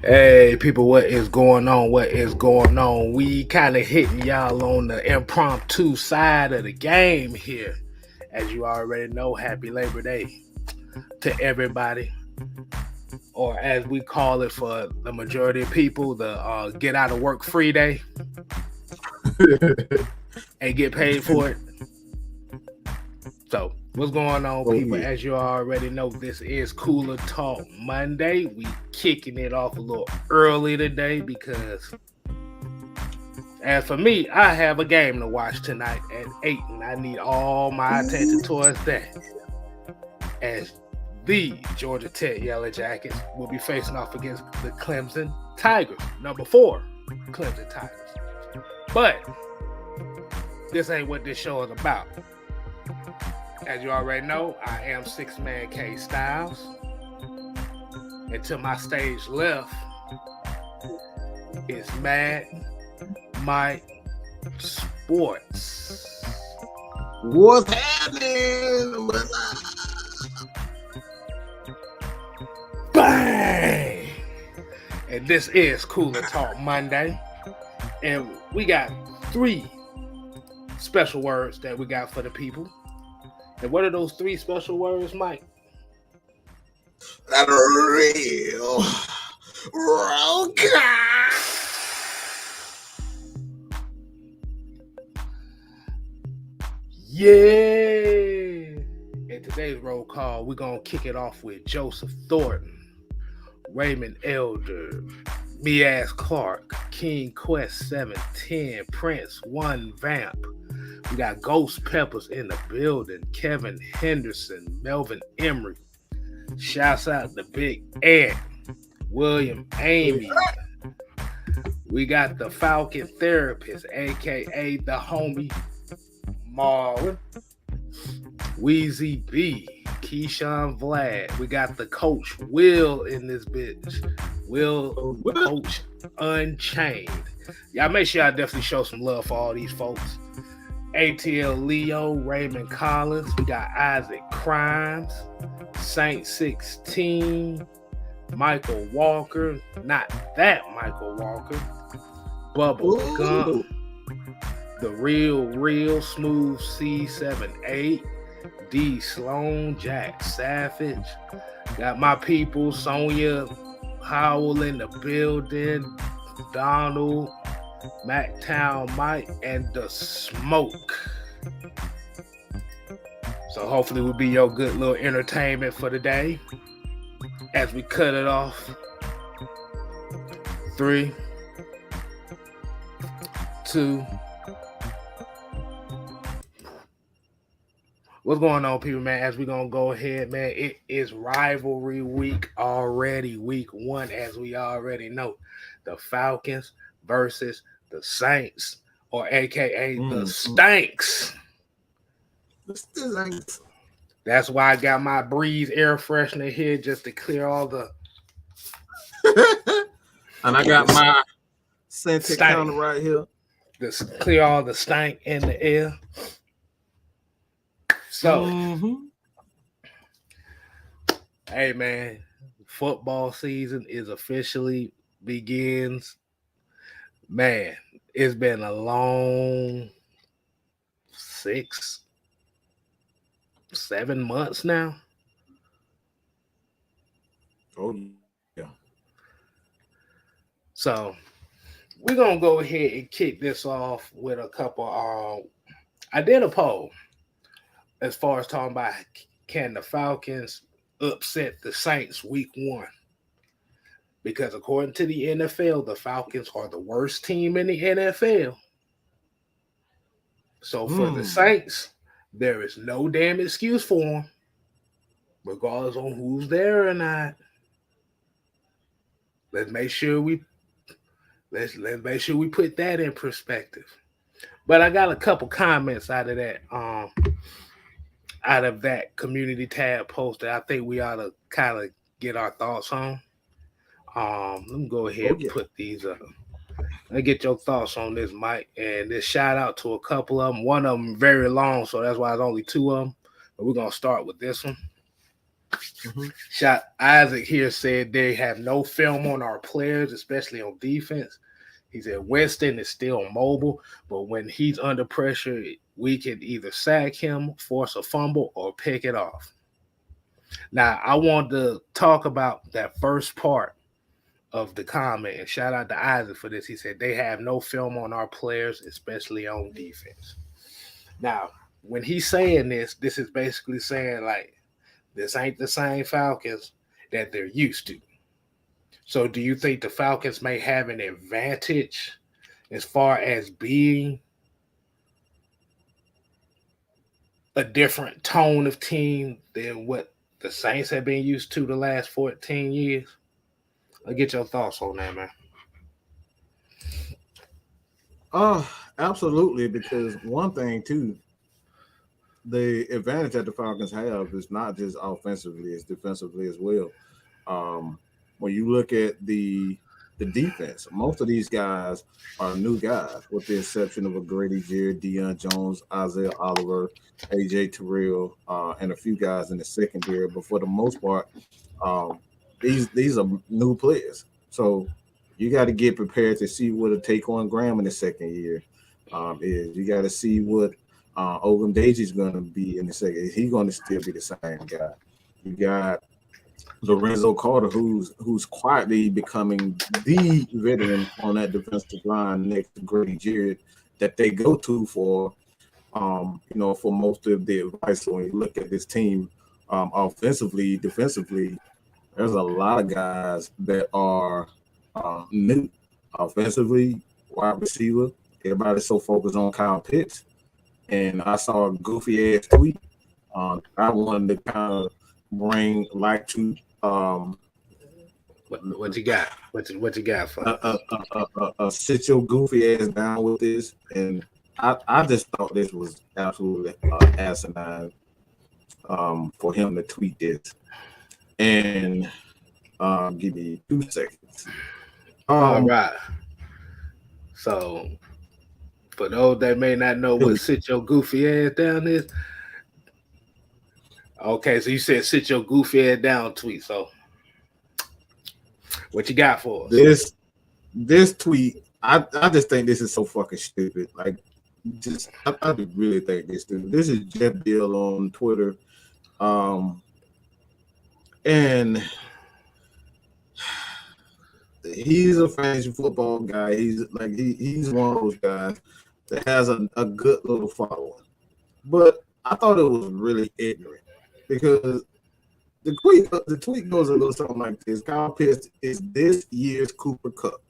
Hey people, what is going on? What is going on? We kind of hitting y'all on the impromptu side of the game here. As you already know, happy Labor Day to everybody, or as we call it for the majority of people, the get out of work free day and get paid for it. So, what's going on, people? Yeah. As you already know, this is Cooler Talk Monday. We kicking it off a little early today because, as for me, I have a game to watch tonight at 8, and I need all my attention towards that. As the Georgia Tech Yellow Jackets will be facing off against the Clemson Tigers, number 4 Clemson Tigers. But this ain't what this show is about. As you already know, I am 6-Man K Styles. And to my stage left is Mad Mike Sports. What's happening? Bang! And this is Cooler Talk Monday. And we got 3 special words that we got for the people. And what are those 3 special words, Mike? That real roll call. Yeah! In today's roll call, we're going to kick it off with Joseph Thornton, Raymond Elder, Miaz Clark, King Quest 710, Prince 1 Vamp. We got Ghost Peppers in the building, Kevin Henderson, Melvin Emery. Shouts out to Big Ant, William Amy. We got the Falcon Therapist, a.k.a. the homie Marlon. Wheezy B, Keyshawn Vlad. We got the coach Will in this bitch. Will Coach Unchained. Y'all make sure y'all definitely show some love for all these folks. ATL Leo, Raymond Collins. We got Isaac Crimes, Saint 16, Michael Walker. Not that Michael Walker. Bubble Gump. The Real Smooth C78. D Sloan, Jack Savage. Got my people, Sonia Howell in the building, Donald, Mactown Mike, and the Smoke. So hopefully we'll be your good little entertainment for the day. As we cut it off. 3, 2. What's going on, people, man? As we're going to go ahead, man, it is rivalry week already, week 1, as we already know. The Falcons versus the Saints, or a.k.a. the Stanks. The Stanks. That's why I got my Breeze air freshener here, just to clear all the... And I got my scented counter right here. Just clear all the stank in the air. So, hey, man, football season is officially begins. Man, it's been a long 6, 7 months now. Oh, yeah. So, we're going to go ahead and kick this off with a couple. I did a poll as far as talking about can the Falcons upset the Saints week 1. Because according to the NFL, the Falcons are the worst team in the NFL. So for the Saints, there is no damn excuse for them, regardless on who's there or not. Let's make sure we put that in perspective. But I got a couple comments out of that community tab post that I think we ought to kind of get our thoughts on. Let me go ahead and put these up. Let me get your thoughts on this, Mike. And this shout out to a couple of them. One of them very long, so that's why it's only 2 of them. But we're going to start with this one. Shot Isaac here said they have no film on our players, especially on defense. He said Winston is still mobile, but when he's under pressure, we can either sack him, force a fumble, or pick it off. Now, I want to talk about that first part of the comment, and shout out to Isaac for this. He said they have no film on our players, especially on defense. Now, when he's saying this is basically saying like this ain't the same Falcons that they're used to. So do you think the Falcons may have an advantage as far as being a different tone of team than what the Saints have been used to the last 14 years? I'll get your thoughts on that, man. Absolutely, because one thing too, the advantage that the Falcons have is not just offensively, it's defensively as well. When you look at the defense, most of these guys are new guys, with the exception of a Grady Jarrett, Deion Jones, Isaiah Oliver, AJ Terrell, and a few guys in the secondary. But for the most part, these are new players. So you got to get prepared to see what a Taquan Graham in the second year is. You got to see what Ogun Daisy's going to be in the second. Is he going to still be the same guy? You got Lorenzo Carter, who's quietly becoming the veteran on that defensive line next to Grady Jarrett that they go to for most of the advice. So when you look at this team, offensively, defensively, there's a lot of guys that are new. Offensively, wide receiver, everybody's so focused on Kyle Pitts. And I saw a goofy ass tweet. I wanted to kind of bring light to what you got? What you got for sit your goofy ass down with this, and I just thought this was absolutely asinine for him to tweet this. And give me 2 seconds. All right. So, for those that may not know what sit your goofy ass down is, okay, so you said sit your goofy ass down tweet. So, what you got for us? This tweet, I just think this is so fucking stupid. Like, I really think this stupid. This is Jeff Bill on Twitter, and he's a fantasy football guy. He's one of those guys that has a good little following. But I thought it was really ignorant because the tweet goes a little something like this: Kyle Pitts is this year's Cooper Kupp.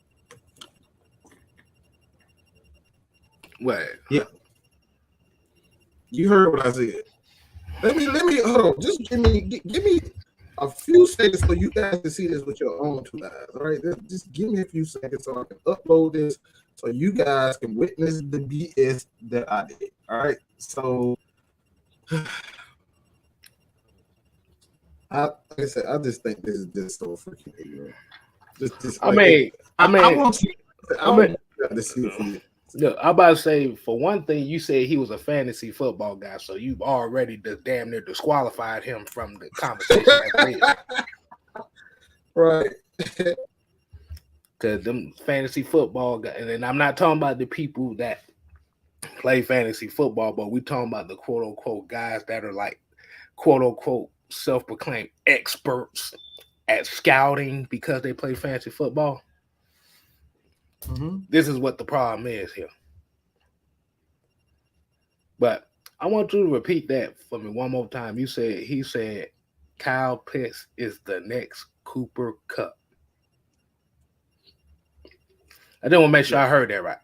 What? Yeah. You heard what I said. Let me hold on. Just give me a few seconds so you guys can see this with your own 2 eyes. All right, just give me a few seconds so I can upload this so you guys can witness the BS that I did. All right, so like I said, I just think this is just so freaking ignorant. I want to see it for you. Look, I'm about to say, for one thing, you said he was a fantasy football guy, so you've already damn near disqualified him from the conversation. Right. Because them fantasy football guys, and then I'm not talking about the people that play fantasy football, but we're talking about the quote-unquote guys that are like, quote-unquote, self-proclaimed experts at scouting because they play fantasy football. Mm-hmm. This is what the problem is here. But I want you to repeat that for me one more time. He said Kyle Pitts is the next Cooper Kupp. I didn't want to make sure I heard that right.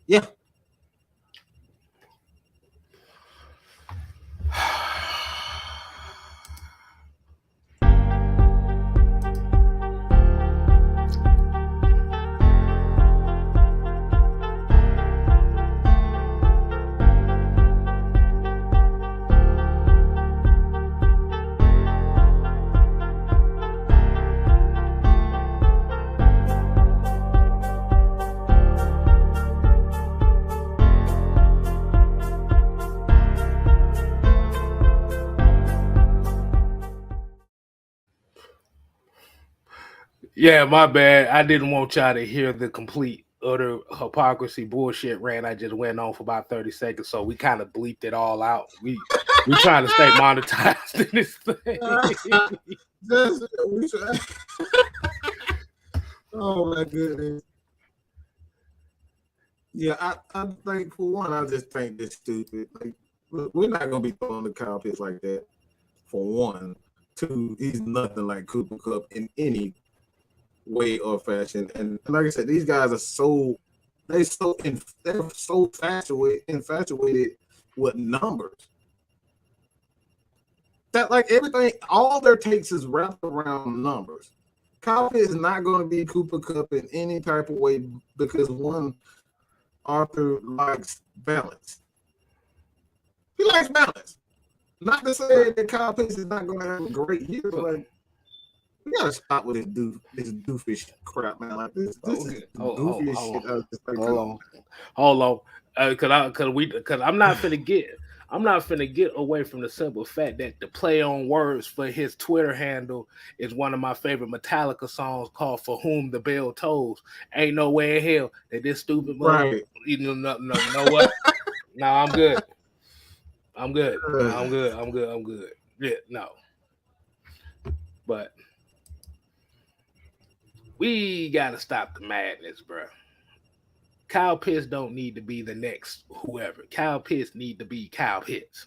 Yeah. Yeah, my bad. I didn't want y'all to hear the complete utter hypocrisy bullshit rant I just went on for about 30 seconds. So we kind of bleeped it all out. We trying to stay monetized in this thing. We should- oh my goodness. Yeah, I think for one, I just think this stupid. Like, look, we're not gonna be throwing the cow pits like that. For one, two, he's nothing like Cooper Cup in any way or fashion. And like I said, these guys are they're so infatuated with numbers that like everything, all their takes is wrapped around numbers. Kyle Pitt is not going to be Cooper Cup in any type of way because one, Arthur likes balance. He likes balance. Not to say that Kyle Pitts is not going to have a great year, but like, we gotta stop with this doofy crap, man. Like this is the goofiest shit. Hold on, because I'm not finna get away from the simple fact that the play on words for his Twitter handle is one of my favorite Metallica songs called "For Whom the Bell Tolls." Ain't no way in hell that this stupid right. You know what? No, I'm good. I'm good. Yeah, no. But we gotta stop the madness, bro. Kyle Pitts don't need to be the next whoever. Kyle Pitts need to be Kyle Pitts.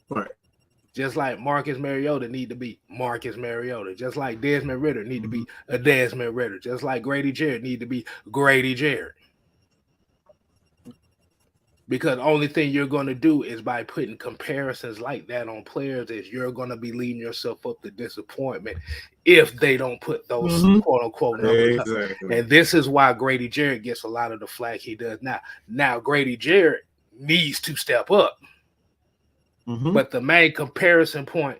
Right. Just like Marcus Mariota need to be Marcus Mariota. Just like Desmond Ritter need to be a Desmond Ritter. Just like Grady Jarrett need to be Grady Jarrett. Because the only thing you're going to do is by putting comparisons like that on players is you're going to be leading yourself up to disappointment if they don't put those quote unquote numbers up. And this is why Grady Jarrett gets a lot of the flack he does now. Now Grady Jarrett needs to step up. But the main comparison point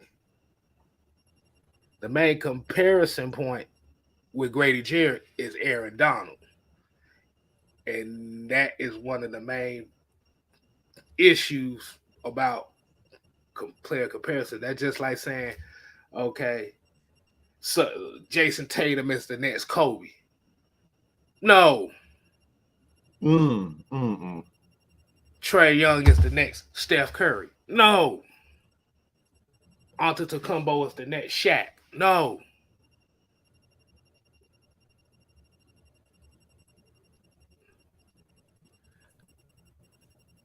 with Grady Jarrett is Aaron Donald. And that is one of the main issues about player comparison. That's just like saying, okay, so Jason Tatum is the next Kobe. No. Trae Young is the next Steph Curry. No. Antetokounmpo is the next Shaq. No.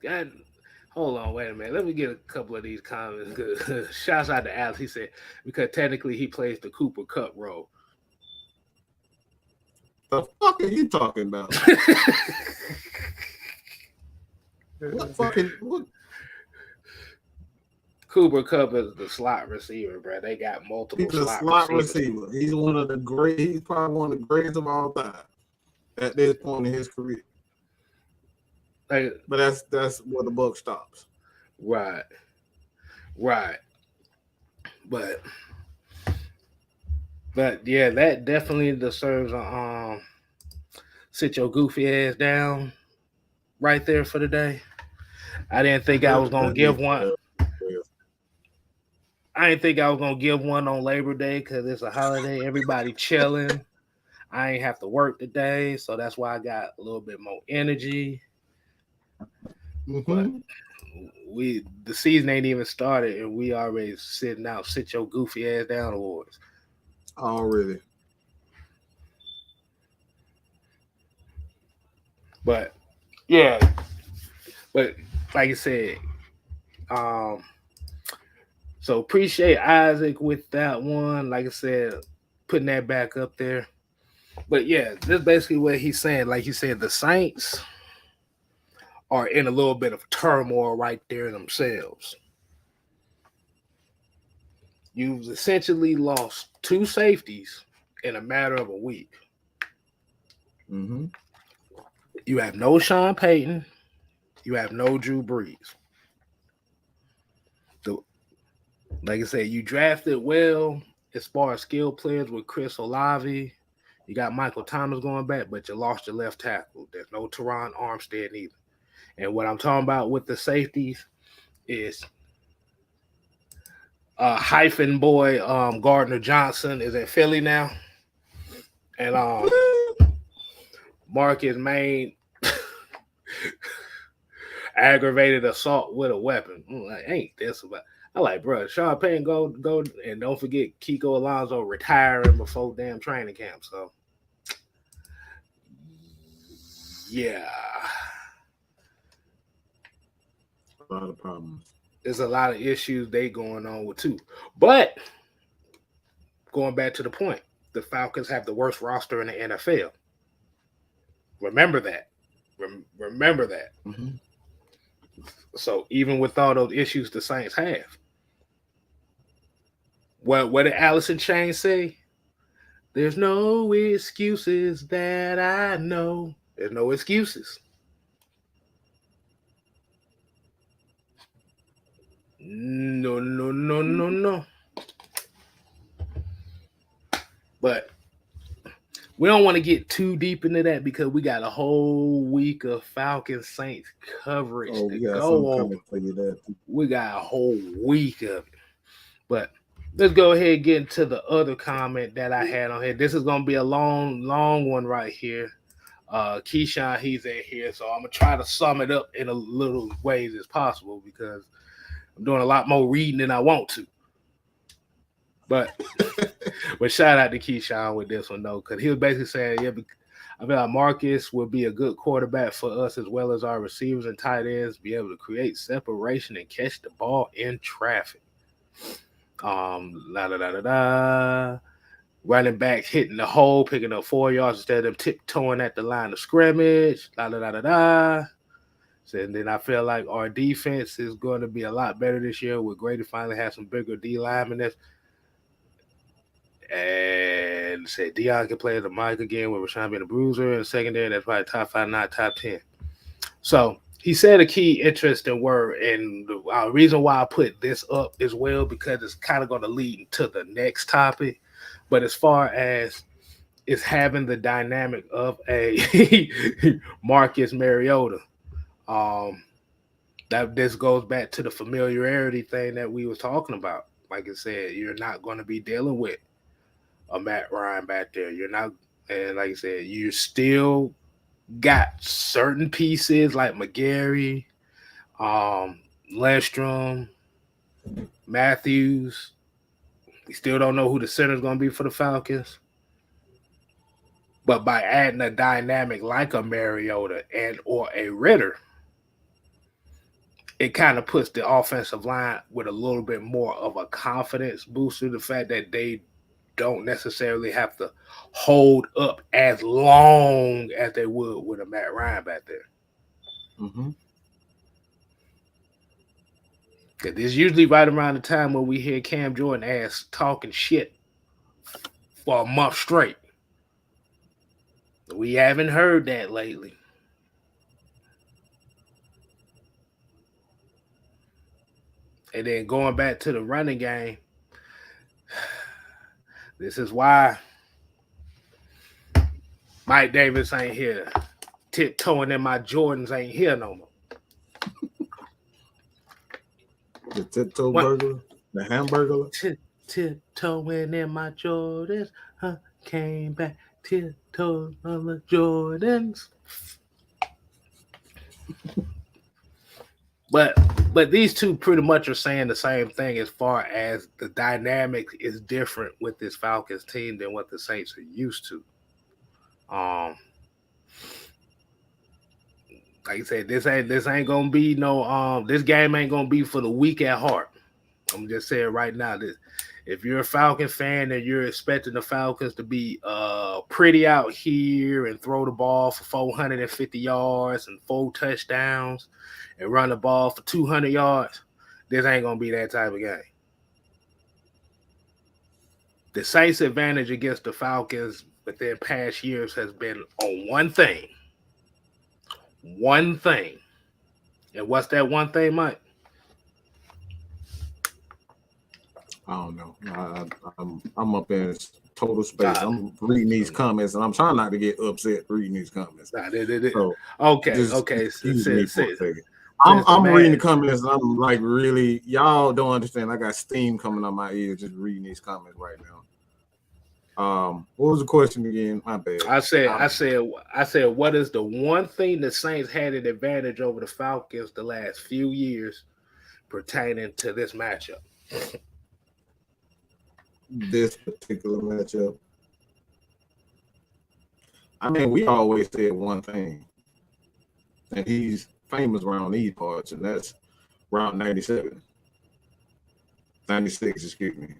God, hold on, wait a minute. Let me get a couple of these comments. Shouts out to Alex. He said, because technically he plays the Cooper Cup role. The fuck are you talking about? What? Cooper Cup is the slot receiver, bro. They got multiple He's a slot receiver. He's one of the great. He's probably one of the greatest of all time at this point in his career. But that's where the buck stops. Right. But yeah, that definitely deserves a sit your goofy ass down right there for the day. I didn't think I was gonna give one. I didn't think I was gonna give one on Labor Day because it's a holiday. Everybody chilling. I ain't have to work today, so that's why I got a little bit more energy. But the season ain't even started, and we already sitting out. Sit your goofy ass down awards. Already. But yeah, but like I said, so appreciate Isaac with that one. Like I said, putting that back up there. But yeah, this is basically what he's saying. Like he said, the Saints are in a little bit of turmoil right there themselves. You've essentially lost two safeties in a matter of a week. You have no Sean Payton. You have no Drew Brees. So, like I said, you drafted well as far as skill players with Chris Olave. You got Michael Thomas going back, but you lost your left tackle. There's no Teron Armstead either. And what I'm talking about with the safeties is hyphen boy Gardner Johnson is in Philly now. And Marcus Main aggravated assault with a weapon. Like, ain't this about? I like, bro. Sean Payton go, and don't forget Kiko Alonso retiring before damn training camp. So, yeah, a lot of problems. There's a lot of issues they going on with too. But going back to the point, the Falcons have the worst roster in the NFL. Remember that. Remember that. Mm-hmm. So even with all those issues the Saints have, what did Alice in Chains say? There's no excuses that I know. There's no excuses. No. But we don't want to get too deep into that because we got a whole week of Falcons Saints coverage to go over. We got a whole week of it. But let's go ahead and get into the other comment that I had on here. This is going to be a long one right here. Keyshawn, he's in here, so I'm going to try to sum it up in a little ways as possible because I'm doing a lot more reading than I want to. But shout out to Keyshawn with this one, though, because he was basically saying, yeah, I feel like Marcus will be a good quarterback for us as well as our receivers and tight ends, be able to create separation and catch the ball in traffic. Running back hitting the hole, picking up 4 yards instead of them tiptoeing at the line of scrimmage. So, and then I feel like our defense is going to be a lot better this year with Grady finally have some bigger D linemen. And said Dion can play the mic again with Rashawn being a bruiser and secondary. That's probably top 5, not top 10. So he said a key interesting word, and the reason why I put this up as well because it's kind of going to lead to the next topic. But as far as it's having the dynamic of a Marcus Mariota, that this goes back to the familiarity thing that we was talking about. Like I said, you're not going to be dealing with a Matt Ryan back there. You're not, and like I said, you still got certain pieces like McGarry, Lindstrom, Matthews. We still don't know who the center is going to be for the Falcons. But by adding a dynamic like a Mariota and or a Ritter, it kind of puts the offensive line with a little bit more of a confidence booster. The fact that they don't necessarily have to hold up as long as they would with a Matt Ryan back there. Mm-hmm. Because it's usually right around the time when we hear Cam Jordan ass talking shit for a month straight. We haven't heard that lately. And then going back to the running game, this is why Mike Davis ain't here. Tiptoeing in my Jordans ain't here no more. The tiptoe burger, the hamburger. Tiptoeing in my Jordans, came back tiptoeing on the Jordans. But these two pretty much are saying the same thing as far as the dynamic is different with this Falcons team than what the Saints are used to. Like I said, this ain't gonna be no this game ain't gonna be for the weak at heart. I'm just saying right now that if you're a Falcon fan and you're expecting the Falcons to be pretty out here and throw the ball for 450 yards and 4 touchdowns and run the ball for 200 yards, this ain't gonna be that type of game. The Saints' advantage against the Falcons within past years has been on one thing. One thing. And what's that one thing, Mike? I don't know. I'm up in total space. I'm reading these comments, and I'm trying not to get upset reading these comments. So, okay. I'm reading the comments, and I'm like, really, y'all don't understand. I got steam coming on my ears just reading these comments right now. What was the question again? My bad. I said, what is the one thing the Saints had an advantage over the Falcons the last few years pertaining to this matchup? This particular matchup. I mean, we always said one thing, and he's famous around these parts, and that's round 97. 96, excuse me.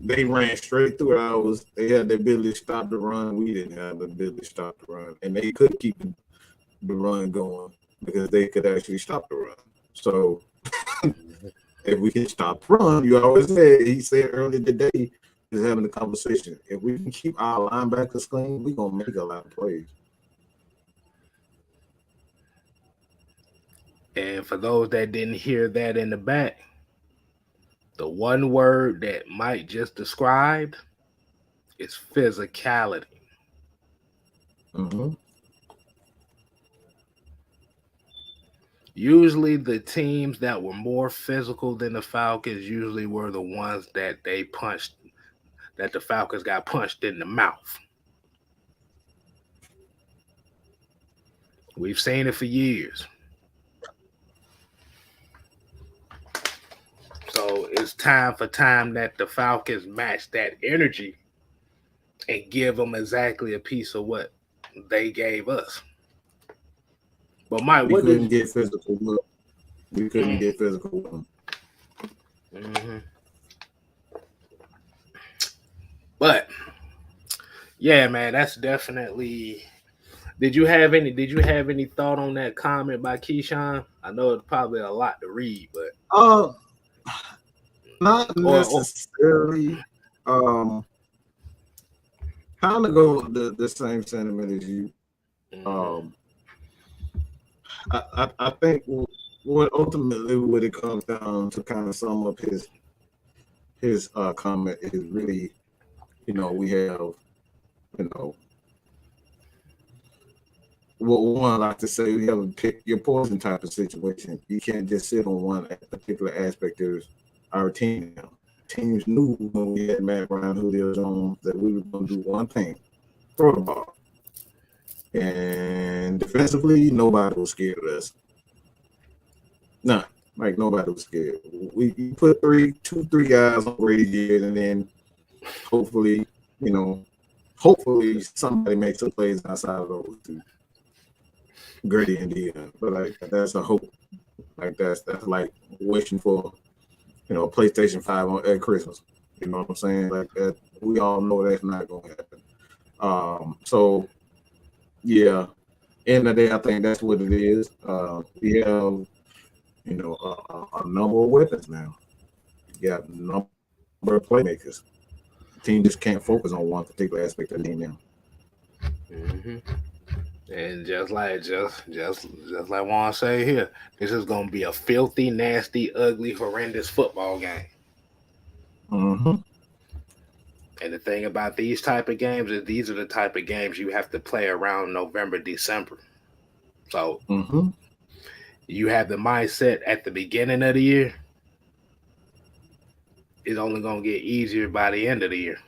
They ran straight through ours. They had the ability to stop the run. We didn't have the ability to stop the run. And they could keep the run going because they could actually stop the run. So if we can stop the run, you always said, he said earlier today, is having a conversation. If we can keep our linebackers clean, we're going to make a lot of plays. And for those that didn't hear that in the back, the one word that Mike just described is physicality. Mm-hmm. Usually the teams that were more physical than the Falcons usually were the ones that the Falcons got punched in the mouth. We've seen it for years. So it's time that the Falcons match that energy and give them exactly a piece of what they gave us. But Mike, we couldn't get physical with them. We couldn't get physical with them. Mm-hmm. But yeah, man, that's definitely. Did you have any thought on that comment by Keyshawn? I know it's probably a lot to read, but not necessarily. Kind of go the same sentiment as you. I think what it comes down to kind of sum up his comment is really, we have, what one I like to say, we have a pick your poison type of situation. You can't just sit on one particular aspect of our team now. Teams knew when we had Matt Brown, Julio Jones, that we were going to do one thing: throw the ball. And defensively, nobody was scared of us. Nah, like nobody was scared. We put two, three guys on Brady's year, and then hopefully somebody makes some plays outside of those two. Grady and Dion. But like that's a hope. Like that's like wishing for a PlayStation 5 at Christmas. You know what I'm saying? Like that, we all know that's not going to happen. So yeah, end of the day, I think that's what it is. We have a number of weapons now. You got a number of playmakers. The team just can't focus on one particular aspect of the game now. Mm-hmm. And just like Juan say here, this is gonna be a filthy, nasty, ugly, horrendous football game. Mm-hmm. And the thing about these type of games is these are the type of games you have to play around November, December. So you have the mindset at the beginning of the year. It's only gonna get easier by the end of the year.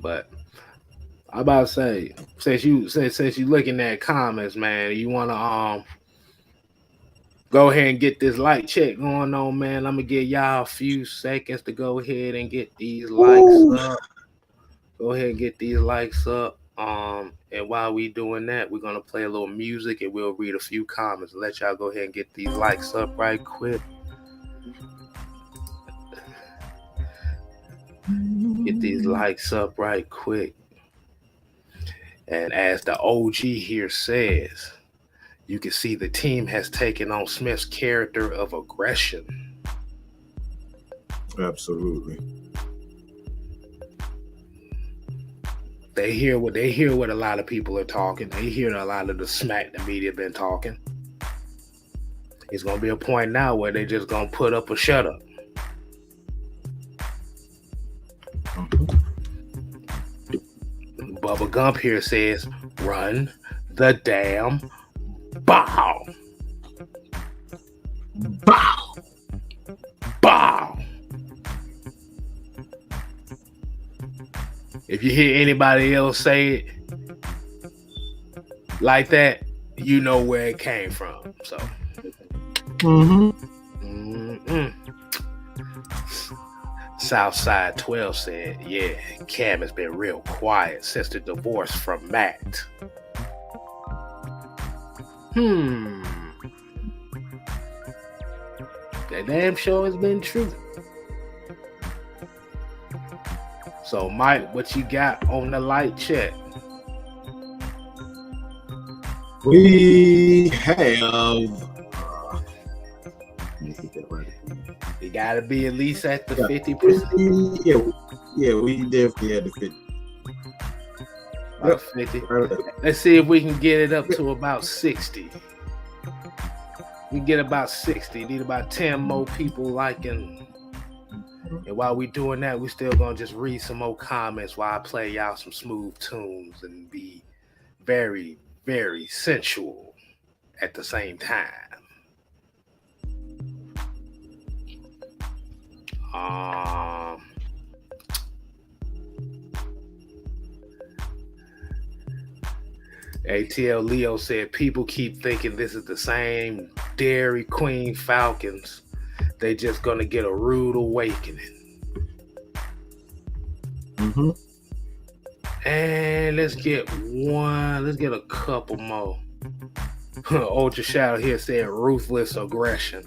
But I'm about to say, since you looking at comments, man, you wanna go ahead and get this like check going on, man. I'm gonna give y'all a few seconds to go ahead and get these likes up. Go ahead and get these likes up. And while we doing that, we're gonna play a little music and we'll read a few comments. Let y'all go ahead and get these likes up right quick. Get these likes up right quick. And as the OG here says, you can see the team has taken on Smith's character of aggression. Absolutely. They hear what a lot of people are talking. They hear a lot of the smack the media been talking. It's gonna be a point now where they just gonna put up or shut up. Bubba Gump here says, run the damn ball. Bow. Ball. If you hear anybody else say it like that, you know where it came from. So, Southside 12 said, yeah, Cam has been real quiet since the divorce from Matt. That damn sure has been true. So, Mike, what you got on the light check? We have. You gotta be at least at the 50%. Yeah, we definitely had the 50. About 50. Let's see if we can get it up to about 60. We get about 60. Need about 10 more people liking. And while we doing that, we still gonna just read some more comments while I play y'all some smooth tunes and be very, very sensual at the same time. ATL Leo said people keep thinking this is the same Dairy Queen Falcons. They just gonna get a rude awakening. And let's get a couple more. Ultra Shadow here said ruthless aggression.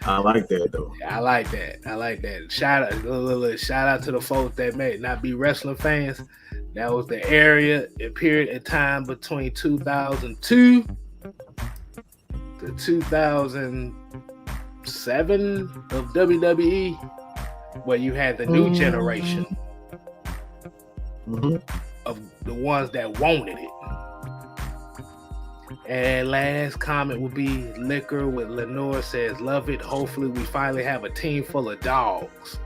I like that though. I like that. Shout out to the folks that may not be wrestling fans. That was the area and period of time between 2002 to 2007 of WWE, where you had the new generation of the ones that wanted it. And last comment would be Liquor with Lenore says, love it. Hopefully we finally have a team full of dogs.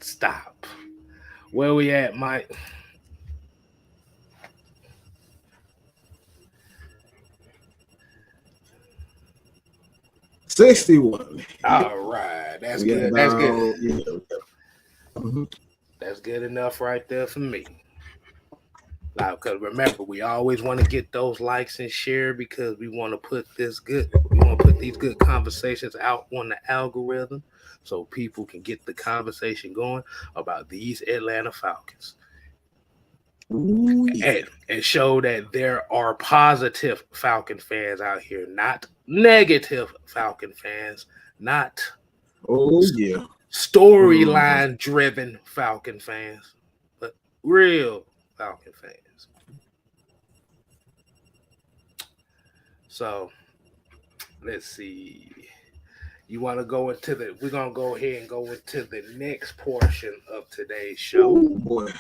Stop. Where we at, Mike? $61. All right. That's good. That's good. Yeah. That's good enough right there for me. Now, because remember, we always want to get those likes and share because we want to put these good conversations out on the algorithm so people can get the conversation going about these Atlanta Falcons. And show that there are positive Falcon fans out here, not negative Falcon fans, not storyline driven Falcon fans, but real Falcon fans. So let's see. You want to go into we're going to go ahead and go into the next portion of today's show. Oh, boy.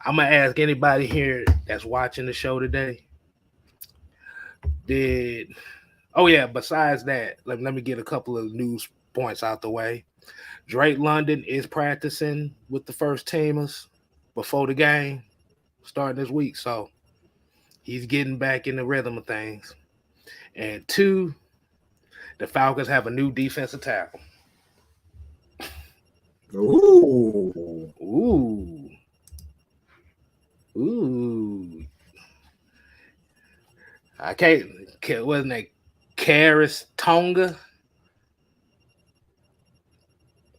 I'm going to ask anybody here that's watching the show today. Besides that, let me get a couple of news points out the way. Drake London is practicing with the first teamers before the game starting this week. So he's getting back in the rhythm of things. And 2, the Falcons have a new defensive tackle. Ooh. I wasn't that Karis Tonga?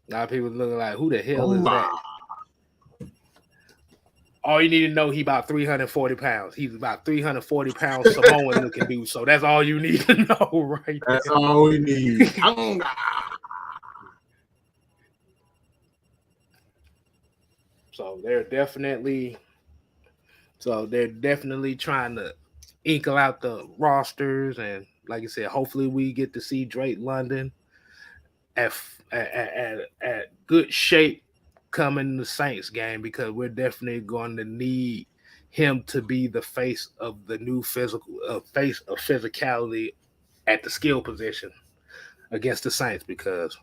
A lot of people looking like, who the hell is that? All you need to know, he about 340 pounds. He's about 340 pounds Samoan looking dude. So that's all you need to know right there. That's all we need. So they're definitely trying to equal out the rosters, and like I said, hopefully we get to see Drake London at good shape coming the Saints game, because we're definitely going to need him to be the face of the new physicality at the skill position. against the Saints because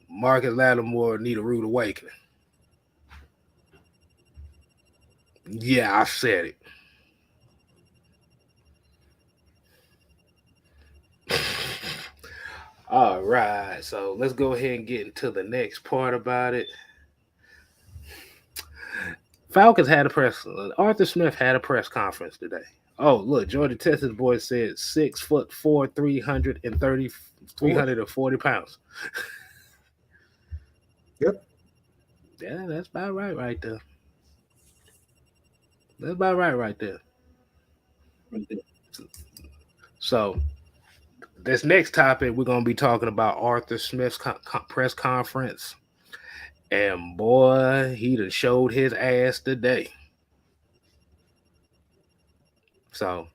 Marcus Lattimore need a rude awakening. Yeah, I said it. All right, so let's go ahead and get into the next part about it. Falcons had a press. Arthur Smith had a press conference today. Oh, look, Georgia Texas boy said 6'4", 340 pounds. Yep. Yeah, that's about right there. That's about right there. So this next topic, we're gonna be talking about Arthur Smith's press conference, and boy, he done showed his ass today. So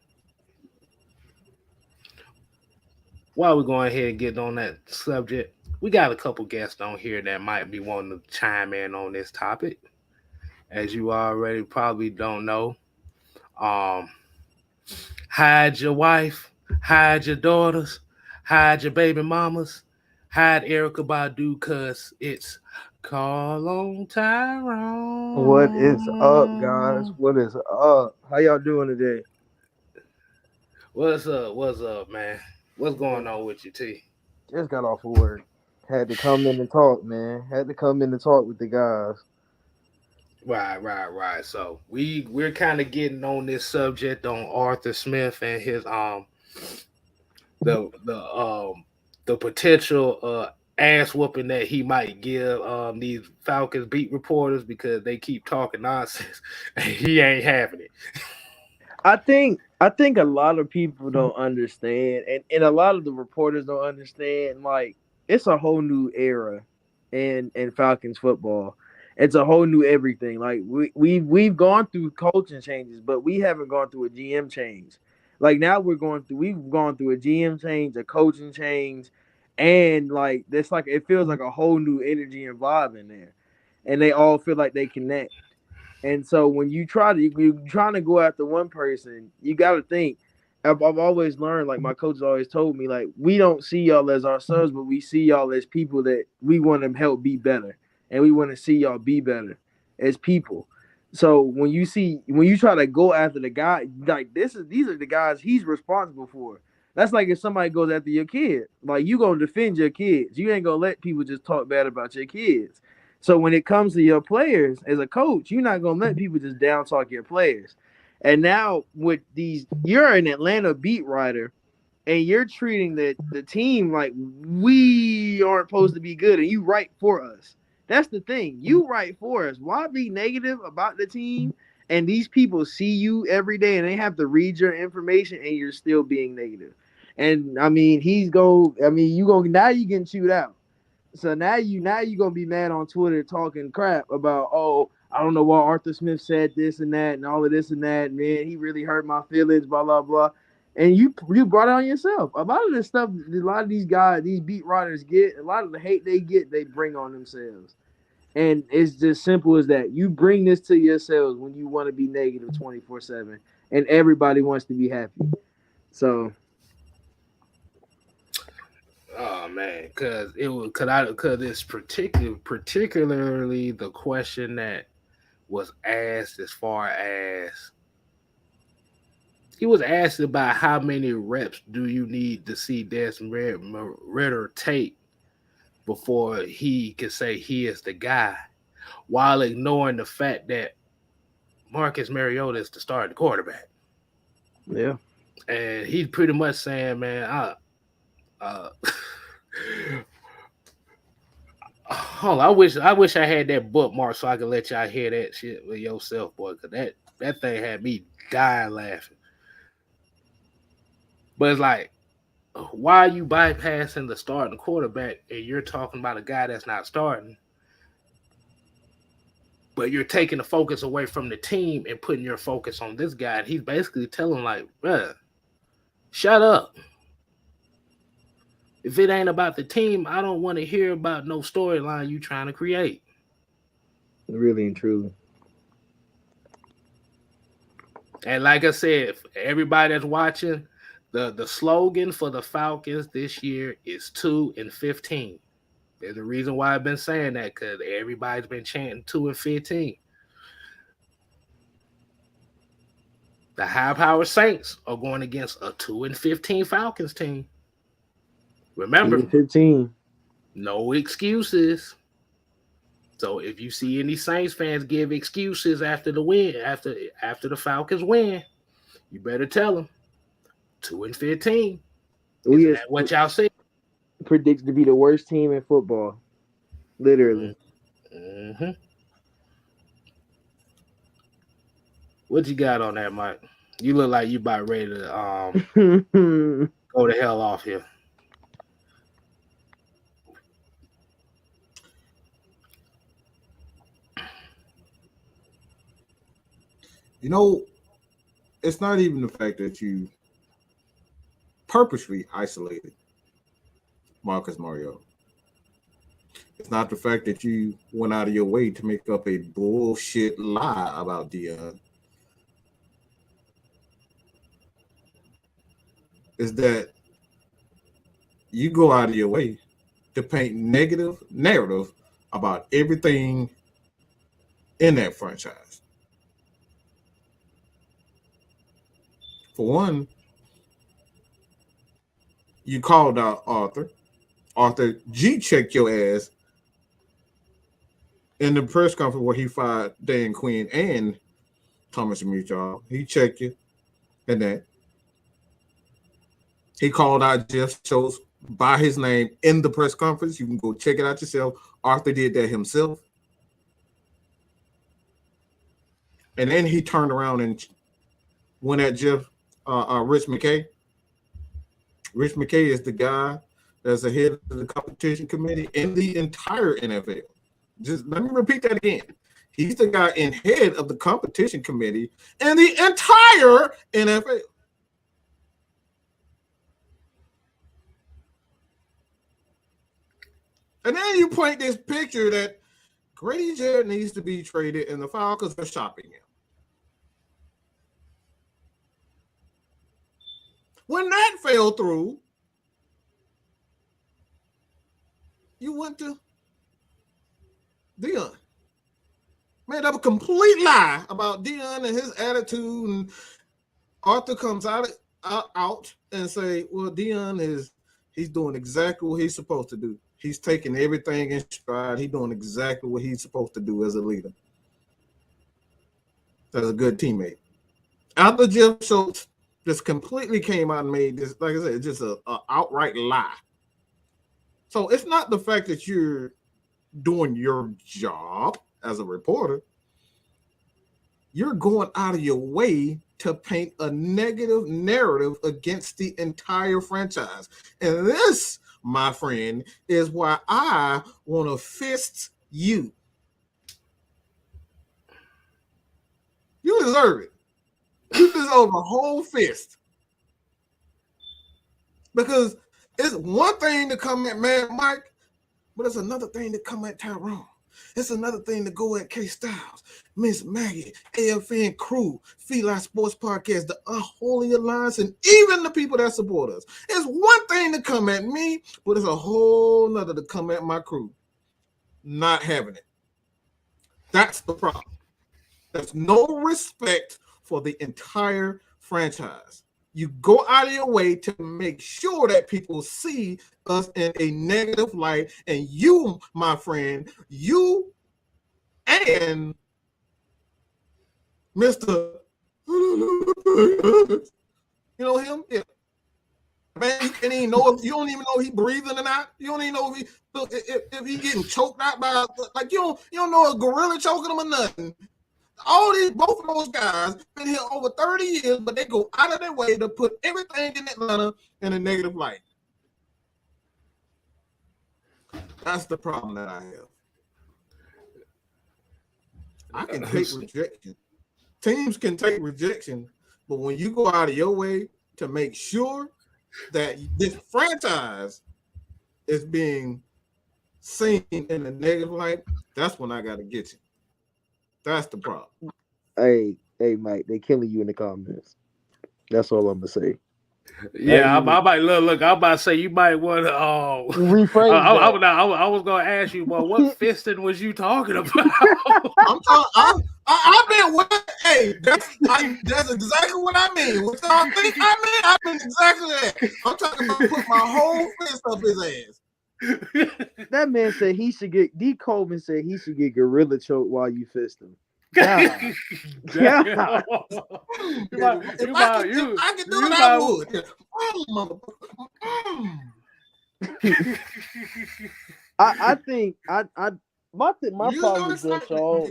while we're going ahead and getting on that subject, we got a couple guests on here that might be wanting to chime in on this topic. As you already probably don't know, um, hide your wife, hide your daughters, hide your baby mamas, hide Erica Badu, cause it's Call on What is up, guys? Tyrone. What is up? How y'all doing today? What's up? What's up, man? What's going Man, on with you, T? just got off of work. Had to come in and talk, man. Had to come in and talk with the guys. Right. So we're kind of getting on this subject on Arthur Smith and his the the um the potential ass whooping that he might give these Falcons beat reporters because they keep talking nonsense and he ain't having it. I think a lot of people don't understand, and a lot of the reporters don't understand. Like, it's a whole new era in Falcons football. It's a whole new everything. Like, we've gone through coaching changes, but we haven't gone through a GM change. Like, now we've gone through a GM change, a coaching change, and like it's like it feels like a whole new energy and vibe in there, and they all feel like they connect. And so when you're trying to go after one person, you got to think. I've always learned, like my coaches always told me, like we don't see y'all as our sons, but we see y'all as people that we want to help be better, and we want to see y'all be better as people. So when you try to go after the guy, like these are the guys he's responsible for. That's like if somebody goes after your kid, like you gonna defend your kids. You ain't gonna let people just talk bad about your kids. So when it comes to your players as a coach, you're not gonna let people just down talk your players. And now with these, you're an Atlanta beat writer, and you're treating the team like we aren't supposed to be good, and you write for us. That's the thing. You write for us. Why be negative about the team? And these people see you every day, and they have to read your information, and you're still being negative. And I mean, he's go. I mean, you go now. You getting chewed out. So now you gonna be mad on Twitter talking crap about, oh, I don't know why Arthur Smith said this and that and all of this and that. Man, he really hurt my feelings, blah blah blah. And you brought it on yourself. A lot of this stuff, a lot of these guys, these beat writers get, a lot of the hate they get, they bring on themselves. And it's just simple as that. You bring this to yourselves when you want to be negative 24/7, and everybody wants to be happy. So Oh man, because it's particularly the question that was asked as far as he was asked about how many reps do you need to see Desmond Ritter take before he can say he is the guy, while ignoring the fact that Marcus Mariota is the starting quarterback, yeah, and he's pretty much saying, man, uh, hold on, I wish I had that bookmark so I could let y'all hear that shit with yourself, boy, because that thing had me dying laughing. But it's like, why are you bypassing the starting quarterback and you're talking about a guy that's not starting, but you're taking the focus away from the team and putting your focus on this guy? And he's basically telling like, bruh, shut up. If it ain't about the team, I don't want to hear about no storyline you trying to create. really and truly. And like I said, everybody that's watching, The slogan for the Falcons this year is 2-15. There's a reason why I've been saying that, because everybody's been chanting 2-15. The high-powered Saints are going against a 2-15 Falcons team. Remember, 2-15. no excuses. So if you see any Saints fans give excuses after the win, after the Falcons win, you better tell them 2-15. Isn't that what y'all said? Predicts to be the worst team in football. Literally. Mm-hmm. What you got on that, Mike? You look like you about ready to go the hell off here. You know, it's not even the fact that you purposely isolated Marcus Mariota. It's not the fact that you went out of your way to make up a bullshit lie about Dion. Is that you go out of your way to paint negative narrative about everything in that franchise. For one, you called out Arthur. Arthur G checked your ass in the press conference where he fired Dan Quinn and Thomas Mutual. He checked you and that. He called out Jeff Schultz by his name in the press conference. You can go check it out yourself. Arthur did that himself. And then he turned around and went at Rich McKay. Rich McKay is the guy that's the head of the competition committee in the entire NFL. Just let me repeat that again. He's the guy in head of the competition committee in the entire NFL. And then you point this picture that Grady Jarrett needs to be traded and the Falcons are shopping him. When that fell through, you went to Dion. Made up a complete lie about Dion and his attitude, and Arthur comes out and say, well, Dion he's doing exactly what he's supposed to do. He's taking everything in stride. He's doing exactly what he's supposed to do as a leader. As a good teammate. After Jeff Schultz just completely came out and made this, like I said, just a outright lie. So it's not the fact that you're doing your job as a reporter. You're going out of your way to paint a negative narrative against the entire franchise. And this, my friend, is why I want to fist you. You deserve it. You deserve a whole fist. Because it's one thing to come at Mad Mike, but it's another thing to come at Tyrone. It's another thing to go at K Styles, Miss Maggie, AFN Crew, Feline Sports Podcast, the Unholy Alliance, and even the people that support us. It's one thing to come at me, but it's a whole nother to come at my crew. Not having it. That's the problem. There's no respect for the entire franchise. You go out of your way to make sure that people see us in a negative light. And you, my friend, you and Mr. You know him? Yeah. Man, you can't even know if you don't even know if he breathing or not. You don't even know if he getting choked out by, like, you don't know a gorilla choking him or nothing. Both of those guys been here over 30 years, but they go out of their way to put everything in Atlanta in a negative light. That's the problem that I have. I can take rejection. Teams can take rejection, but when you go out of your way to make sure that this franchise is being seen in a negative light, that's when I got to get you. That's the problem. Hey, Mike, they killing you in the comments. That's all I'm gonna say. Yeah, I might look. I'm about to say you might want to. Rephrase that. I was gonna ask you, well, what fisting was you talking about? I'm talking. I mean, what? Hey, that's exactly what I mean. What y'all think I mean exactly that. I'm talking about put my whole fist up his ass. That man said he should get. D. Coleman said he should get gorilla choke while you fist him. God. God. If I could do it, I would. I think my problem with Joe Shaw.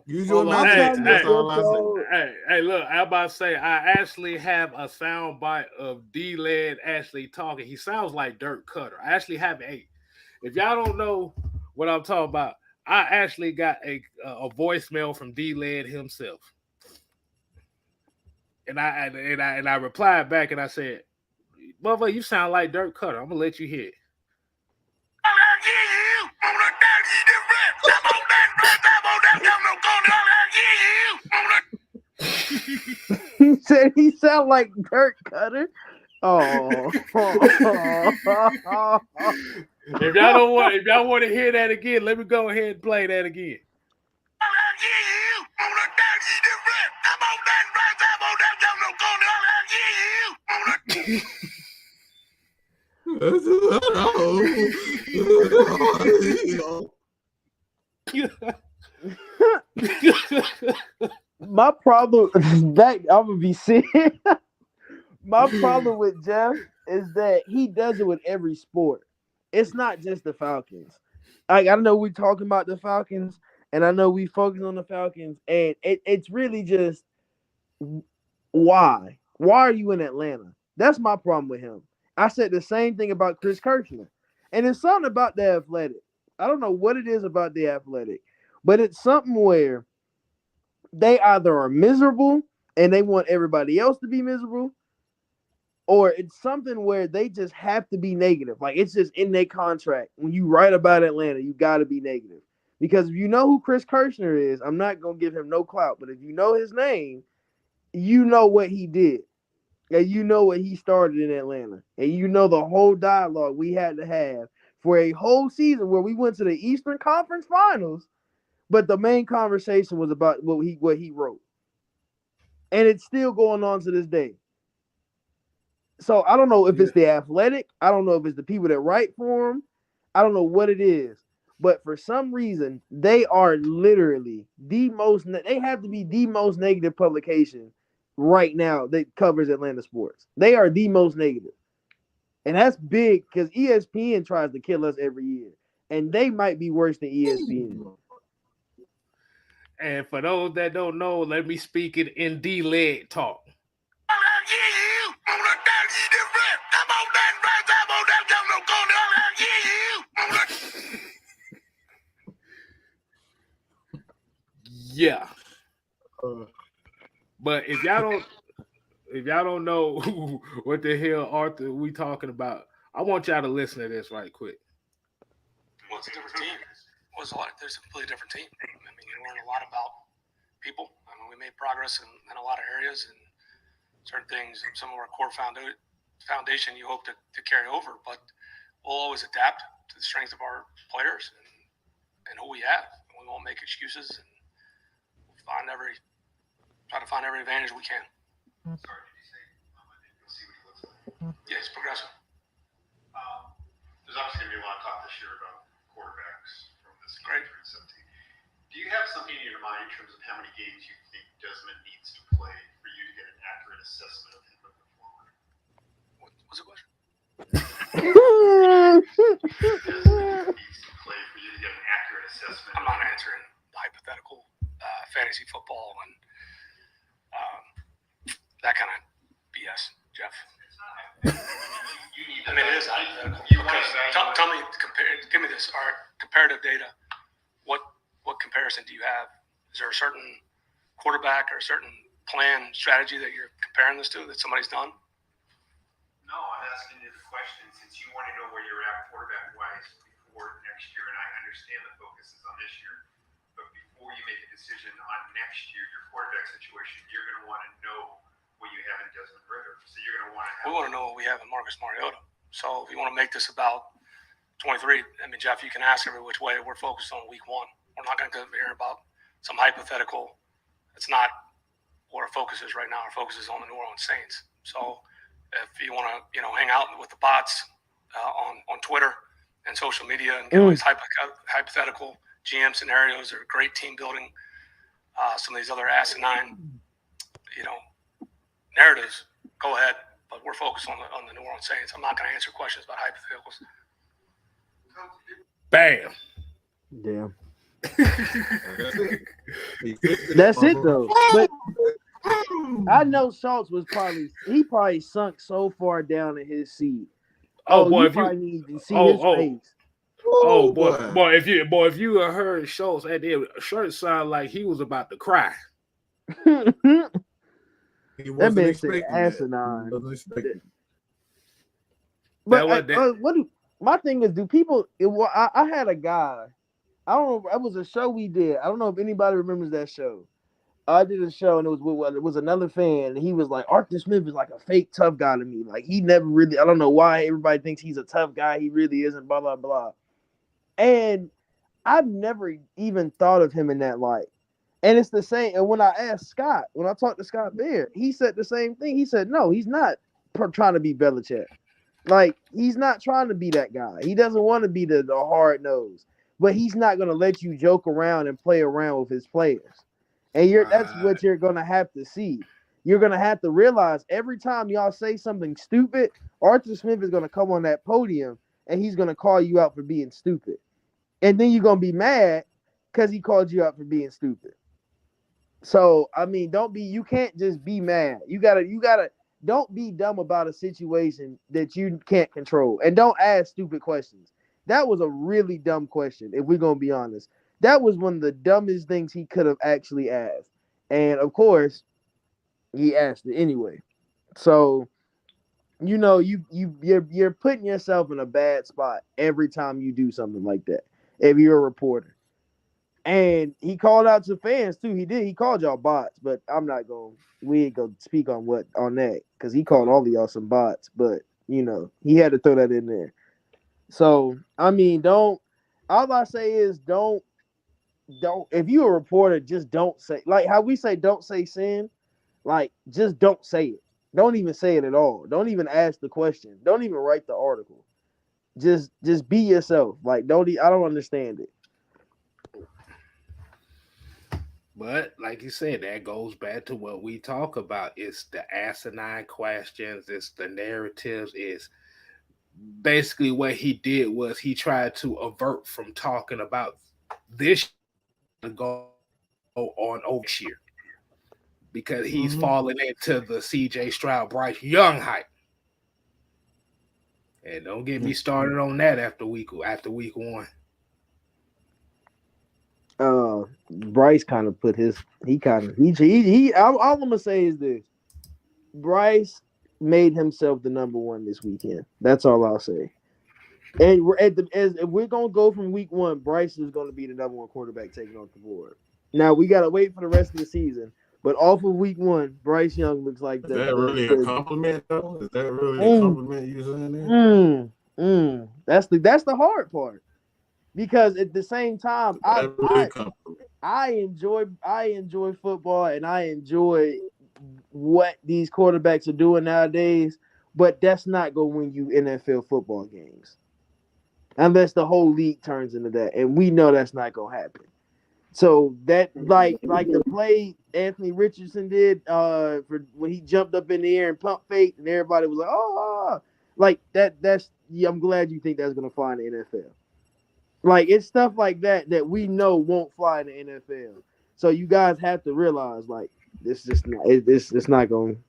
Use your imagination. That's all I say. Hey, look, I'm about to say I actually have a sound bite of D-Led actually talking. He sounds like Dirk Cutter. I actually have if y'all don't know what I'm talking about, I actually got a voicemail from D-Led himself. And I replied back and I said, "Motherfucker, you sound like Dirk Cutter. I'm gonna let you hear it." He said he sound like Dirk Cutter. Oh. If y'all want to hear that again, let me go ahead and play that again. My problem that I'm gonna be serious. My problem with Jeff is that he does it with every sport. It's not just the Falcons. I know we're talking about the Falcons, and I know we focus on the Falcons, and it's really just why? Why are you in Atlanta? That's my problem with him. I said the same thing about Chris Kirchner, and it's something about the Athletic. I don't know what it is about the Athletic, but it's something where they either are miserable and they want everybody else to be miserable, or it's something where they just have to be negative. Like it's just in their contract. When you write about Atlanta, you got to be negative. Because if you know who Chris Kirchner is, I'm not going to give him no clout, but if you know his name, you know what he did. And you know what he started in Atlanta. And you know the whole dialogue we had to have for a whole season where we went to the Eastern Conference Finals, but the main conversation was about what he wrote. And it's still going on to this day. So I don't know if it's the Athletic. I don't know if it's the people that write for him. I don't know what it is. But for some reason, they are literally they have to be the most negative publication right now that covers Atlanta sports. They are the most negative. And that's big because ESPN tries to kill us every year. And they might be worse than ESPN. And for those that don't know, let me speak it in D-Led talk. Yeah. But if y'all don't know what the hell Arthur we talking about, I want y'all to listen to this right quick. Well, it's a different team. There's a completely different team. I mean, you learn a lot about people. I mean, we made progress in a lot of areas and certain things. Some of our core foundation you hope to carry over, but we'll always adapt to the strength of our players and who we have. And we won't make excuses, and we'll try to find every advantage we can. Sorry, did you say you'll see what he looks like? Yeah, he's progressive. There's obviously going to be a lot of talk this year about quarterbacks from this Great. 17. Do you have something in your mind in terms of how many games you think Desmond needs to play for you to get an accurate assessment of him moving forward? What's the question? Desmond needs to play for you to get an accurate assessment. I'm not answering hypothetical fantasy football and that kind of BS, Jeff. You need I mean, it is hypothetical. Tell me, give me this. All right, comparative data. What comparison do you have? Is there a certain quarterback or a certain plan, strategy that you're comparing this to that somebody's done? No, I'm asking you the question since you want to know where you're at quarterback-wise before next year, and I understand the focus is on this year. But before you make a decision on next year, your quarterback situation, you're going to want to know what you have in Desmond Ritter. So you're going to want to have. We want to know what we have in Marcus Mariota. So if you want to make this about 23, I mean, Jeff, you can ask every which way. We're focused on week 1. We're not going to hear about some hypothetical. It's not what our focus is right now. Our focus is on the New Orleans Saints. So if you want to, hang out with the bots on Twitter and social media and get all these hypothetical GM scenarios or great team building, some of these other asinine, narratives, go ahead. But we're focused on the New Orleans Saints. I'm not going to answer questions about hypotheticals. Bam. Damn. That's it though. But I know Schultz was probably sunk so far down in his seat. Boy, you probably need to see his face. Boy, if you heard Schultz at the shirt sound like he was about to cry. He That wasn't man said expecting asinine. that. Wasn't expecting. But my thing is, do people? I had a guy. I don't know. It was a show we did. I don't know if anybody remembers that show. I did a show and it was another fan. And he was like, Arthur Smith is like a fake tough guy to me. Like he never really. I don't know why everybody thinks he's a tough guy. He really isn't. Blah blah blah. And I've never even thought of him in that light. And it's the same. And when I talked to Scott Baird, he said the same thing. He said, no, he's not trying to be Belichick. Like, he's not trying to be that guy. He doesn't want to be the hard nose. But he's not going to let you joke around and play around with his players. And that's what you're going to have to see. You're going to have to realize every time y'all say something stupid, Arthur Smith is going to come on that podium and he's going to call you out for being stupid. And then you're going to be mad because he called you out for being stupid. So, I mean, you can't just be mad. You gotta, don't be dumb about a situation that you can't control. And don't ask stupid questions. That was a really dumb question, if we're going to be honest. That was one of the dumbest things he could have actually asked. And, of course, he asked it anyway. So, you're putting yourself in a bad spot every time you do something like that, if you're a reporter. And he called out to fans too. He did. He called y'all bots, but we ain't gonna speak on that because he called all of y'all some bots. But he had to throw that in there. So I mean, all I say is don't. If you're a reporter, just don't say, like how we say don't say sin. Like just don't say it. Don't even say it at all. Don't even ask the question. Don't even write the article. Just be yourself. Like I don't understand it. But like you said, that goes back to what we talk about. It's the asinine questions. It's the narratives. It's basically what he did was he tried to avert from talking about this to go on over year because he's falling into the CJ Stroud, Bryce Young hype. And don't get me started on that after week 1. Bryce kind of put all I'm gonna say is this: Bryce made himself the number one this weekend. That's all I'll say. And if we're gonna go from week 1, Bryce is gonna be the number one quarterback taking off the board. Now we gotta wait for the rest of the season, but off of week 1, Bryce Young looks like Is that really a compliment though? Is that really a compliment you saying there? That's the hard part. Because at the same time, I enjoy football and I enjoy what these quarterbacks are doing nowadays, but that's not going to win you NFL football games unless the whole league turns into that, and we know that's not going to happen. So that like the play Anthony Richardson did for when he jumped up in the air and pump fake, and everybody was like, "Oh!" Like that. I'm glad you think that's going to fly in the NFL. Like, it's stuff like that we know won't fly in the NFL. So you guys have to realize, like, it's not going,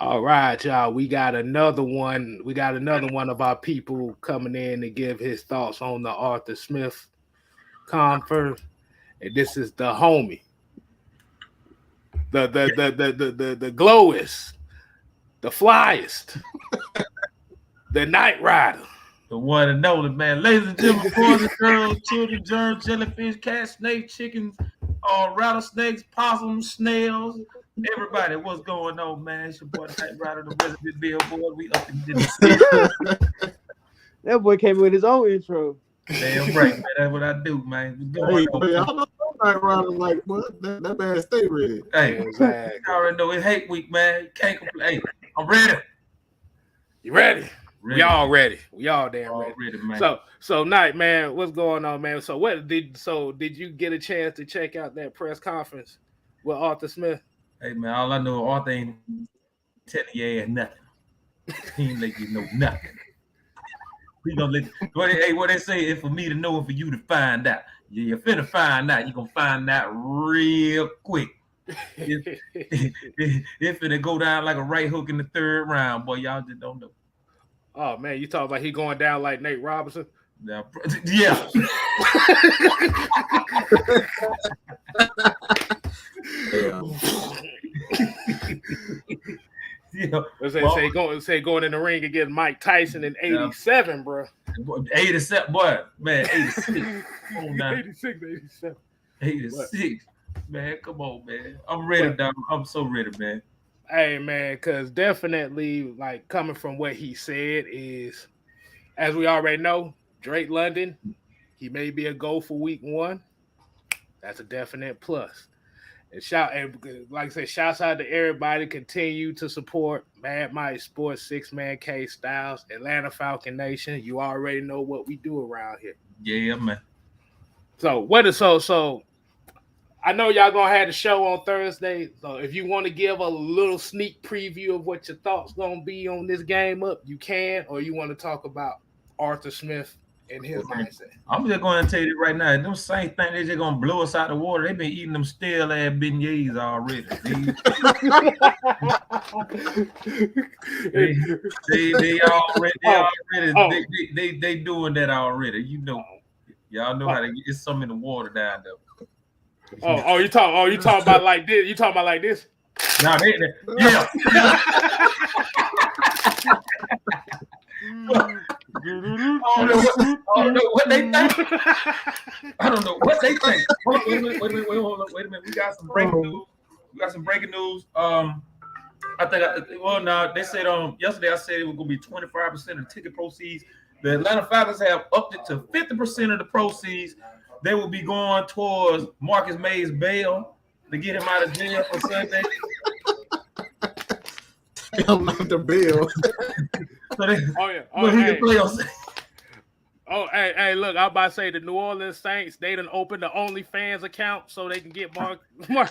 All right, y'all. We got another one. We got another one of our people coming in to give his thoughts on the Arthur Smith conference. And this is the homie. The glowest, the flyest, the night rider. The one and only, man. Ladies and gentlemen, boys and girls, children, germs, jellyfish, cats, snakes, chickens, rattlesnakes, possums, snails, Everybody, what's going on, man? It's your boy, the Night Rider, the Resident Billboard. We up in this. That boy came with his own intro. Damn right, man. That's what I do, man. What's going Hey, on? but y'all know I'm running like what? That man stay ready. Hey, Exactly. you already know it's hate week, man. Can't complain. Hey, I'm ready. You ready? We all ready. We all damn All ready. ready, man. So Night, man, what's going on, man? So did you get a chance to check out that press conference with Arthur Smith? Hey, man, all I know, Arthur ain't telling your ass nothing. He ain't let you know nothing. He gonna let what they say is for me to know and for you to find out. You're finna find out. You're gonna find out real quick. If it go down like a right hook in the third round, boy, y'all just don't know. Oh man, you talking about he going down like Nate Robinson? Yeah. Yeah. Say going in the ring against Mike Tyson in '87, bro. 87, boy, man, 86. 86, 86. Man, come on, man. I'm ready, dog. I'm so ready, man. Hey, man, because definitely, like, coming from what he said is, as we already know, Drake London, he may be a go for week 1. That's a definite plus. And like I said, shouts out to everybody. Continue to support Mad Mike Sports, 6-Man K Styles, Atlanta Falcon Nation. You already know what we do around here. Yeah, man. So I know y'all gonna have the show on Thursday. So if you want to give a little sneak preview of what your thoughts gonna be on this game up, you can, or you want to talk about Arthur Smith and his mindset. I'm just going to tell you right now, them Saints think they just gonna blow us out the water. They've been eating them stale ass beignets already. They doing that already. You know, y'all know how to get some in the water down there. You talking about like this? You talking about like this? Nah, yeah. I don't know what they think. I don't know what they think. Wait a minute. We got some breaking news. I think they said yesterday I said it was gonna be 25% of ticket proceeds. The Atlanta Falcons have upped it to 50% of the proceeds. They will be going towards Marcus May's bail to get him out of jail for Sunday. I'm not the bill. So he can play on. Hey, look, I'm about to say the New Orleans Saints, they done opened the OnlyFans account so they can get Marcus May.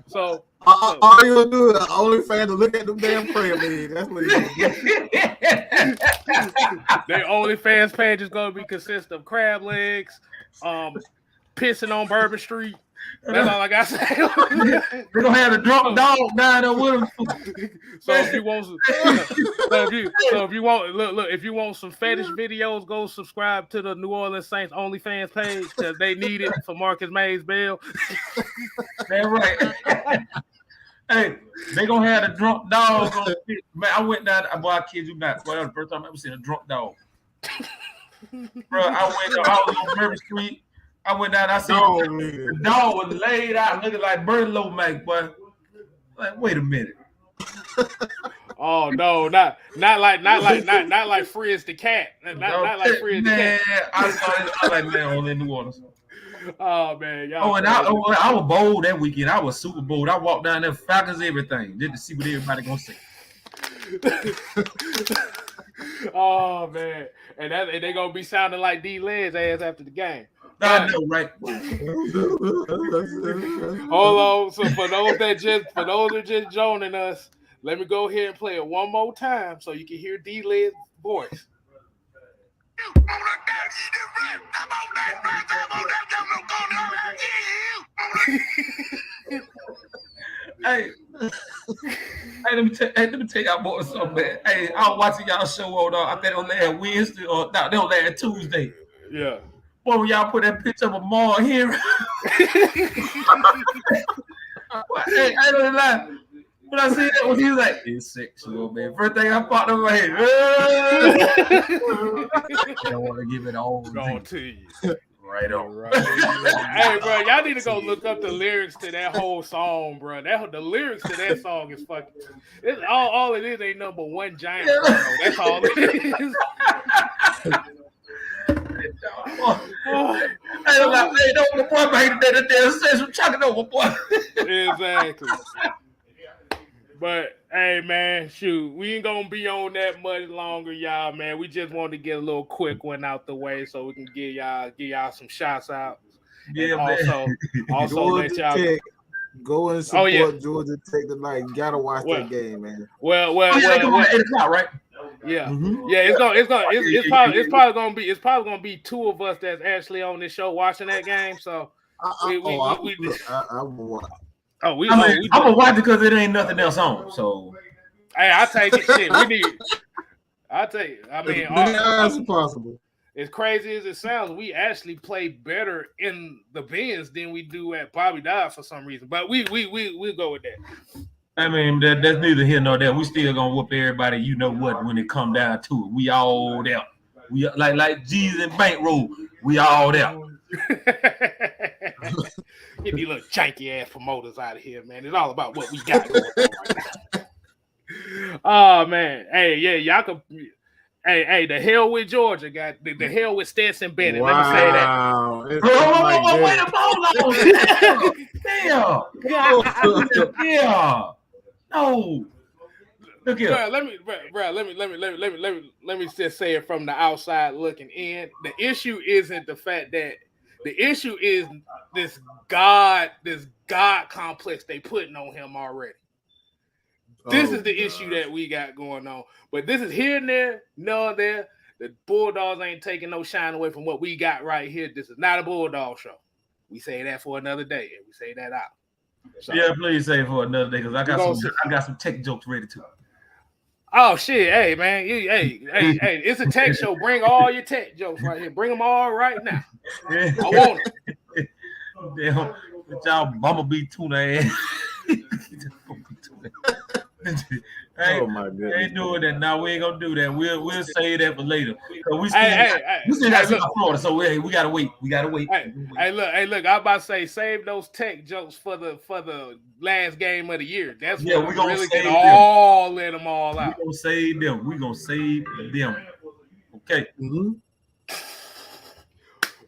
So all you gonna do is OnlyFans to look at them damn prayer league. That's what you do. Their OnlyFans page is gonna consist of crab legs, pissing on Bourbon Street. That's all I got to say. They're gonna have a drunk dog down there with them. So if you want some fetish videos, go subscribe to the New Orleans Saints OnlyFans page because they need it for Marcus May's bail. That's right. Hey, they gonna have a drunk dog on the man. I went down. Boy, I kid you not. Boy, that was the first time I ever seen a drunk dog. Bro, I was on Bourbon Street. I went down. I seen the dog was laid out, looking like Bird Lomax, but like, wait a minute. Oh no, not like Frizz the cat. Not like Frizz the cat. I like man on in New Orleans. Oh man, y'all. I was bold that weekend. I was super bold. I walked down there, Falcons, everything, just to see what everybody gonna say. Oh man, and they gonna be sounding like D-Led's ass after the game. I know, right? Hold on. So for those that just joining us, let me go ahead and play it one more time so you can hear D-Led's voice. Hey, let me tell y'all boys something, man. Hey, I was watching y'all show on I think on last Wednesday or no, they on last Tuesday. Yeah. Boy, when y'all put that picture of a mall here. Hey, I don't lie. When I see that, he was like, it's sexual, man. First thing I popped up my head. I don't want to give it all to you. Right on. Right. Hey, bro, y'all need to go look up the lyrics to that whole song, bro. The lyrics to that song is fucking. It's all it is ain't number one giant. Porno. That's all it is. Hey, don't my boy make that say some chucking over, boy. Exactly. But hey, man, shoot, we ain't gonna be on that much longer, y'all. Man, we just wanted to get a little quick one out the way so we can give y'all some shots out. Yeah, and also let y'all go and support Georgia Tech tonight. You gotta watch that game, man. Well, come on at 8 o'clock, right? Yeah, Mm-hmm. yeah. It's probably gonna be two of us that's actually on this show watching that game. So I'm gonna watch it because it ain't nothing else on. So hey, I take it. Shit, we need. I take it. I mean, as possible. As crazy as it sounds, we actually play better in the Benz than we do at Bobby Dodd for some reason. But we'll go with that. I mean, that's neither here nor there. We still gonna whoop everybody. You know what? When it come down to it, we all there. We like Jesus and Bankroll. We all there. Get these little janky ass promoters out of here, man. It's all about what we got going on right now. Oh man, hey, yeah, y'all can. Hey, the hell with Georgia, got the hell with Stetson Bennett. Wow. Let me say that. Damn. No. Look here. Let me just say it from the outside looking in. The issue isn't the fact that the issue is this God complex they putting on him already. This is the issue that we got going on. But this is here and there, no there. The Bulldogs ain't taking no shine away from what we got right here. This is not a Bulldog show. We say that for another day, and we say that out. So, yeah, please say it for another day because I got some tech jokes ready too. Oh shit, hey man, hey, it's a tech show. Bring all your tech jokes right here. Bring them all right now. I want them. Damn, y'all bumblebee tuna ass. Oh my goodness. Ain't doing that now. We ain't gonna do that. We'll say that for later. We still got Florida, so we gotta wait. Hey, look. I'm about to say save those tech jokes for the last game of the year. That's what we gonna really get let them all out. We gonna save them. Okay. Mm-hmm.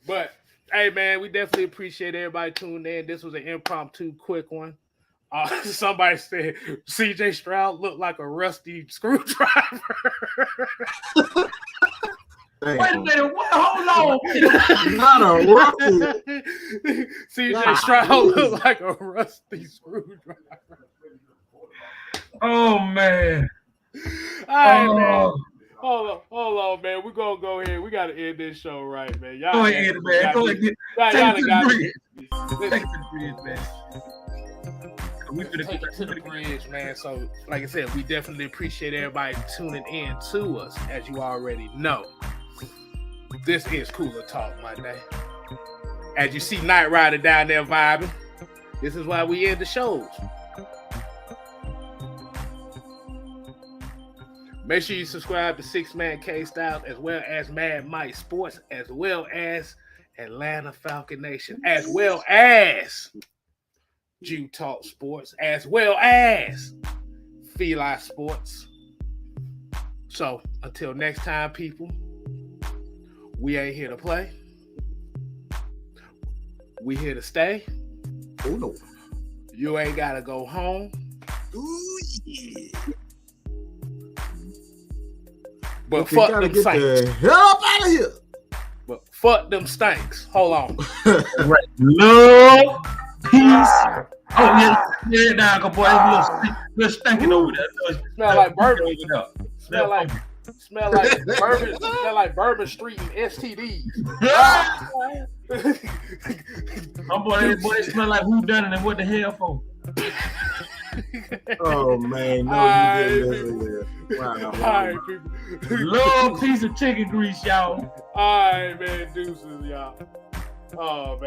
But hey, man, we definitely appreciate everybody tuning in. This was an impromptu, quick one. Somebody said CJ Stroud looked like a rusty screwdriver. Wait a minute. Hold on. Not a rusty. CJ Stroud looked like a rusty screwdriver. Oh man. All right, man. Hold on, man. We're gonna go ahead. We gotta end this show right, man. Y'all go ahead, man. Go ahead. Take it to the bridge, man. Take it to the bridge, man. So, like I said, we definitely appreciate everybody tuning in to us, as you already know. This is Cooler Talk Monday. As you see Knight Rider down there vibing, this is why we end the shows. Make sure you subscribe to Six Man K Styles, as well as Mad Mike Sports, as well as Atlanta Falcon Nation, as well as Jew Talk Sports, as well as Feli Sports. So until next time, people, we ain't here to play. We here to stay. Oh no. You ain't gotta go home. Ooh, yeah. But fuck them Saints. The hell up out of here. But fuck them Stanks. Hold on. Right. Love, peace. Oh yeah, nah, boy, we're stinking over there. Smell like bourbon. Smell like bourbon street and STDs. boy, smell like who done it and what the hell for? Oh man, no, you didn't listen. Wow. All right, people. Love, piece of chicken grease, y'all. All right, man. Deuces, y'all. Oh man.